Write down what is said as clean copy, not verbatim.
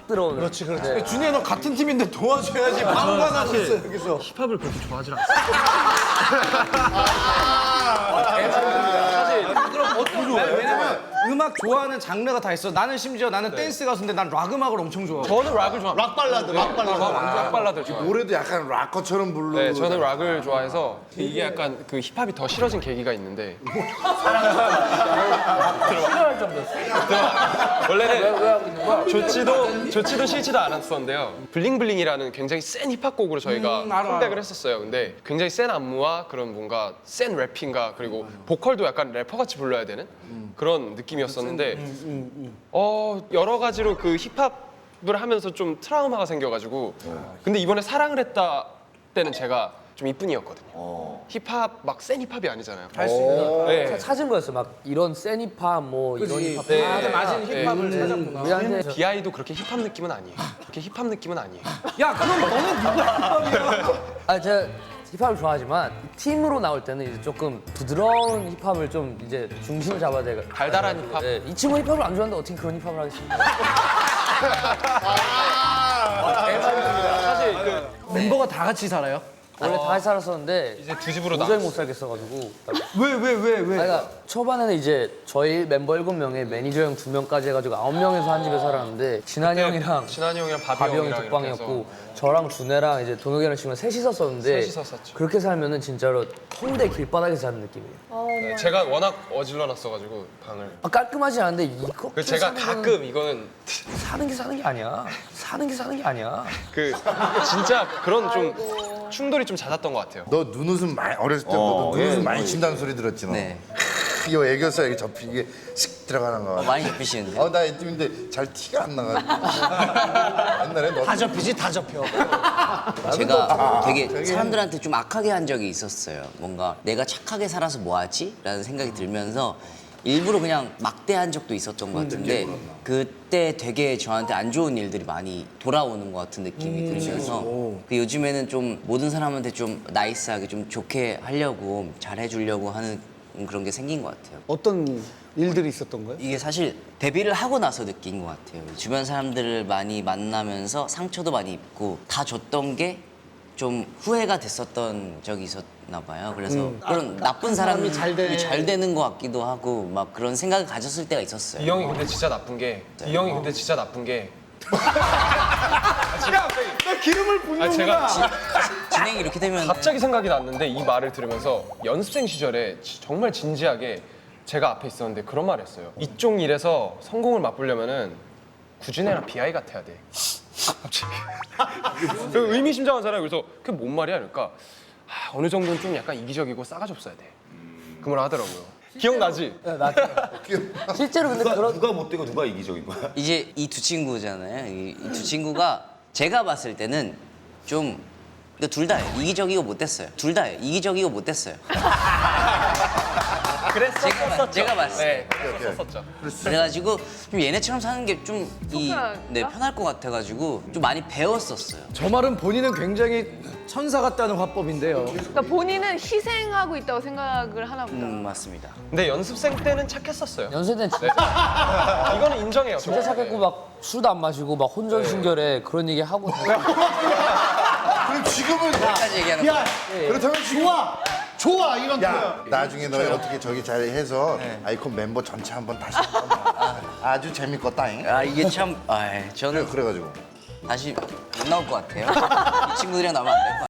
들어오는. 그렇지. 네. 준이야 너 같은 팀인데 도와줘야지. 방관하고 있어 여기서. 힙합을 그렇게 좋아하지 않았어요. 사실 그럼 어떤 좋아해요? 왜냐면 음악 좋아하는 장르가 다 있어. 나는 심지어 나는 댄스 가수인데 난 락 음악을 엄청 좋아해. 저는 락을 좋아합니다. 락 발라드, 락 발라드. 락 발라드 좋아해요. 노래도 약간 락커처럼 부르고. 네, 저는 락을 좋아해서 이게 약간 그 힙합이 더 싫어진 계기가 있는데. 싫어할 정도였어. 원래는 좋지도 싫지도 않았었는데요. 블링블링이라는 굉장히 센 힙합 곡으로 저희가 컴백을 했었어요. 근데 굉장히 센 안무와 그런 뭔가 센 래핑과 그리고 보컬도 약간 래퍼같이 불러야 되는 그런 느낌이었었는데 여러 가지로 그 힙합을 하면서 좀 트라우마가 생겨가지고 근데 이번에 사랑을 했다 때는 제가 좀 이쁜이었거든요. 힙합 막 센 힙합이 아니잖아요. 할 수 있는. 네. 찾은 거였어. 막 이런 센 힙합 뭐 이런 힙합. 나한테 맞은 힙합을 찾았구나. 우리한테 비아이도 그렇게 힙합 느낌은 아니에요. 그렇게 힙합 느낌은 아니에요. 야 그럼 너는 누가 힙합이야? 제가 힙합을 좋아하지만 팀으로 나올 때는 이제 조금 부드러운 힙합을 좀 이제 중심을 잡아야 돼. 달달한 힙합. 네, 이 친구 힙합을 안 좋아하는데 어떻게 그런 힙합을 하겠습니까? 사실 그 멤버가 다 같이 살아요? 원래 다 같이 살았었는데 이제 두 집으로 도저히 나왔어요. 못 살겠어가지고. 왜? 그러니까 초반에는 이제 저희 멤버 7명에 매니저 형 2명까지 해가지고 9명에서 한 집에 살았는데 진한이 형이랑 진한이 형이랑 바비 바비 형이 형이랑 독방이었고 저랑 준혜랑 이제 동혁이랑 친구랑 셋이서 썼는데 셋이서 썼죠. 그렇게 살면은 진짜로 홍대 길바닥에서 사는 느낌이에요. 네, 제가 워낙 어질러놨어가지고 방을. 깔끔하지 않은데 이거 그래서 제가 가끔 이거는 사는 게 아니야. 사는 게 아니야. 그 진짜 그런 좀 충돌이 좀 잦았던 것 같아요. 너 눈웃음 많이 어렸을 때부터 눈웃음 많이 친다는 소리 들었지 너. 네. 이거 애교살 이게 접히게 슥 들어가는 거. 많이 접히시는데. 나 이쯤인데 잘 티가 안 나가지고. 옛날에 너 다 접히지 다 접혀. 제가 되게 사람들한테 좀 악하게 한 적이 있었어요. 뭔가 내가 착하게 살아서 뭐하지? 라는 생각이 들면서 일부러 그냥 막대한 적도 있었던 것 같은데 그때 되게 저한테 안 좋은 일들이 많이 돌아오는 것 같은 느낌이 들면서 그 요즘에는 좀 모든 사람한테 좀 나이스하게 좀 좋게 하려고 잘해주려고 하는 그런 게 생긴 것 같아요. 어떤 일들이 있었던 거예요? 이게 사실 데뷔를 하고 나서 느낀 것 같아요. 주변 사람들을 많이 만나면서 상처도 많이 입고 다 줬던 게 좀 후회가 됐었던 적이 있었나 봐요. 그래서 그런 나쁜 사람이 잘 되는 것 같기도 하고 막 그런 생각을 가졌을 때가 있었어요. 이 형이 근데 진짜 나쁜 게 나 기름을 붓는구나. 제가 진행이 이렇게 되면 갑자기 생각이 났는데 이 말을 들으면서 연습생 시절에 정말 진지하게 제가 앞에 있었는데 그런 말을 했어요. 이쪽 일에서 성공을 맛보려면은 구준애랑 비아이 같아야 돼. 갑자기 의미심장하잖아요. 그래서 그게 뭔 말이야? 그러니까 어느 정도는 좀 약간 이기적이고 싸가지 없어야 돼. 그 말 하더라고요. 기억나지? 실제로 근데 그런 누가 못되고 누가 이기적인 거야? 이제 이 두 친구잖아요. 이 두 친구가 제가 봤을 때는 좀 둘 다 이기적이고 못됐어요. 둘 다 이기적이고 못됐어요. 제가 봤을 때. 네, 썼었죠. 그래가지고 좀 얘네처럼 사는 게 좀 편할 것 같아가지고 좀 많이 배웠었어요. 저 말은 본인은 굉장히 천사 같다는 화법인데요. 그러니까 본인은 희생하고 있다고 생각을 하나 보다. 맞습니다. 근데 연습생 때는 착했었어요. 연습 때는 진짜, 이거는 인정해요. 진짜 착했고 막 술도 안 마시고 막 혼전순결에 그런 얘기 하고 그럼 지금은 끝까지 얘기하는 거. 그렇다면 지금 좋아 이런 야 나중에 너희 어떻게 저기 잘 해서 아이콘 멤버 전체 한번 다시 한번 아주 재밌겠다잉. 이게 참 저는 그래가지고 다시 못 나올 것 같아요. 이 친구들이랑 나오면 안 될 것 같아요.